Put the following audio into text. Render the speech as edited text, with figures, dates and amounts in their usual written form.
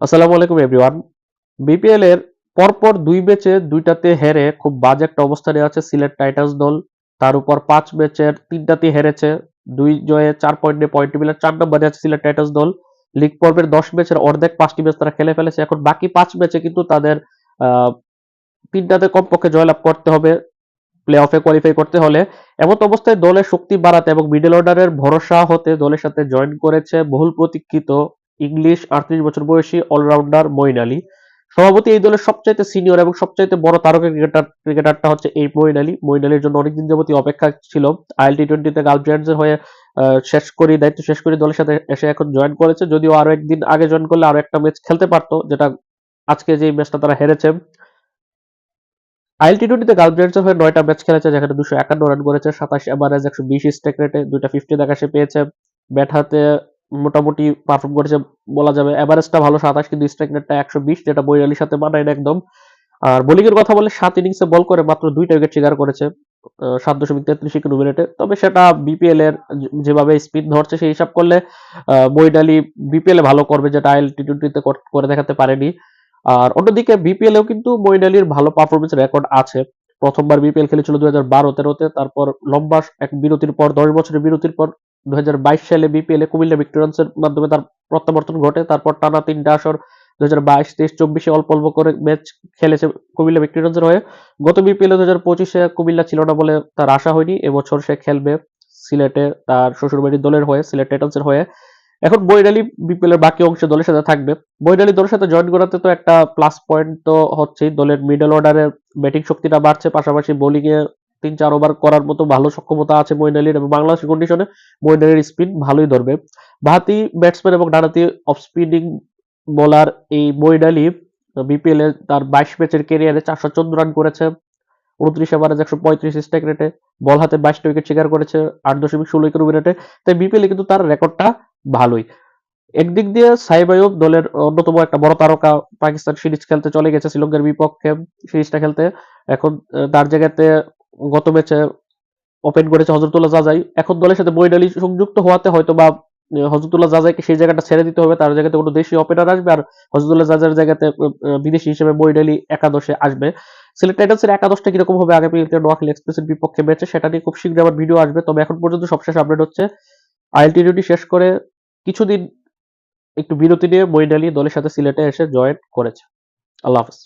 আসসালামু আলাইকুম everyone. BPL এর পরপর ২ ম্যাচে ২ টাতে হেরে খুব বাজে একটা অবস্থানে আছে সিলেট টাইটান্স দল। তার উপর ৫ ম্যাচের ৩ টাতেই হেরেছে। ২ জয়ে ৪ পয়েন্ট নিয়ে পয়েন্ট টেবিলের ৪ নম্বরে আছে সিলেট টাইটান্স দল। লিগ পর্বের ১০ ম্যাচের অর্ধেক ৫টি ম্যাচ তারা খেলে ফেলেছে। এখন বাকি ৫ ম্যাচে কিন্তু তাদের আ ৩ টাতে কমপক্ষে জয়লাভ করতে হবে প্লে অফে কোয়ালিফাই করতে হলে। এমত অবস্থায় দলের শক্তি বাড়াতে এবং মিডল অর্ডারের ভরসা হতে দলের সাথে জয়েন করেছে বহুল প্রতীক্ষিত ইংলিশ ৩৮ বছর বয়সী অলরাউন্ডার মঈন আলী। সভাপতি এই দলের সবচাইতে সিনিয়র এবং সবচাইতে বড় তারকা ক্রিকেটারটা হচ্ছে এই মঈন আলী। মঈন আলীর জন্য অনেকদিন যাবতীয় অপেক্ষা ছিল। আইএল টি-20 তে গালফ জায়ান্টসের হয়ে দায়িত্ব শেষ করে দলের সাথে এসে এখন জয়েন করেছে। যদিও আরো একদিন আগে জয়েন করলে আরো একটা ম্যাচ খেলতে পারতো, যেটা আজকে যে ম্যাচটা তারা হেরেছে। আইএল টি-20 তে গালফ জায়ান্টসের হয়ে ৯টা ম্যাচ খেলেছে, যেখানে ২৫১ রান করেছে, ২৭ এভারেজ, ১২০ স্ট্রাইক রেটে, ২টা 50 দেখা সে পেয়েছে। ব্যাট হাতে মোটামুটি পারফর্ম করেছে বলা যাবে। এভারেজটা ভালো ২৭, কিন্তু স্ট্রাইক রেটটা ১২০, যেটা মঈন আলীর সাথে মানায় না একদম। আর বোলিং এর কথা বললে ৭ ইনিংসে বল করে মাত্র ২টা উইকেট শিকার করেছে ৭.৩৩ মিনিটে। তবে সেটা বিপিএল এর যেভাবে স্পিন ধরছে সেই হিসাব করলে মঈন আলী বিপিএল এ ভালো করবে, যেটা আইএল টি-20 তে করে দেখাতে পারেনি। আর অন্যদিকে বিপিএল এও কিন্তু মঈন আলীর ভালো পারফরমেন্স রেকর্ড আছে। প্রথমবার বিপিএল খেলেছিল ২০১২-১৩-তে, তারপর লম্বা এক বিরতির পর ১০ বছরের বিরতির পর ২০২২ সালে বিপিএল এ কুমিল্লা ভিক্টোরিয়ান্সের মাধ্যমে তার প্রত্যাবর্তন ঘটে। তারপর টানা ৩টা আসর ২০২২, ২৩, ২৪ অল্প অল্প করে ম্যাচ খেলেছে কুমিল্লা ভিক্টোরিয়ান্সের হয়ে। গত বিপিএল এ ২০২৫-এ কুমিল্লা ছিল না বলে তার আশা হয়নি। এবছর সে খেলবে সিলেটে তার শ্বশুরবাড়ির দলের হয়ে, সিলেট টাইটান্সের হয়ে। এখন মঈন আলী বিপিএল এর বাকি অংশে দলের সাথে থাকবে। মঈন আলী দলের সাথে জয়েন করাতে তো একটা প্লাস পয়েন্ট তো হচ্ছেই, দলের মিডল অর্ডারের ব্যাটিং শক্তিটা বাড়ছে, পাশাপাশি বোলিং এ ৩-৪ ওভার করার মতো ভালো সক্ষমতা আছে মঈন আলীর, এবং বাংলাদেশের কন্ডিশনে মঈন আলীর স্পিন ভালোই ধরবে। বাঁহাতি ব্যাটসম্যান এবং ডানহাতি অফ স্পিনিং বোলার এই মঈন আলী বিপিএল এ তার ২২ ম্যাচের ক্যারিয়ারে ৪১৪ রান করেছে, ২৯ ওভারে ১৩৫ স্ট্রাইক রেটে, বল হাতে ২২টা উইকেট শিকার করেছে ৮.১৬ উইকেটে। তাই বিপিএল এ কিন্তু তার রেকর্ডটা ভালোই। একদিক দিয়ে সাইব আইয়ুব দলের অন্যতম একটা বড় তারকা, পাকিস্তান সিরিজ খেলতে চলে গেছে শ্রীলঙ্কার বিপক্ষে সিরিজটা খেলতে। এখন তার জায়গাতে গত ম্যাচে ওপেন করেছে হজরতুল্লাহ জাজাই। এখন দলের সাথে মঈন আলী সংযুক্ত হওয়াতে হয়তোবা হজরতুল্লাহ জাজাইকে সেই জায়গাটা ছেড়ে দিতে হবে, তার জায়গাতে কোনো দেশি ওপেনার আসবে, আর হজরতুল্লাহ জাজার জায়গাতে বিদেশি হিসেবে মঈন আলী একাদশে আসবে। সিলেট টাইটান্সের একাদশটা কিরকম হবে আগামীকালকে নোয়াখালী এক্সপ্রেসের বিপক্ষে ম্যাচে, সেটা নিয়ে খুব শীঘ্রই আমার ভিডিও আসবে। তবে এখন পর্যন্ত সবশেষ আপডেট হচ্ছে আইএল টি-20 শেষ করে কিছুদিন একটু বিরতি নিয়ে মঈন আলী দলের সাথে সিলেটে এসে জয়েন করেছে। আল্লাহ হাফেজ।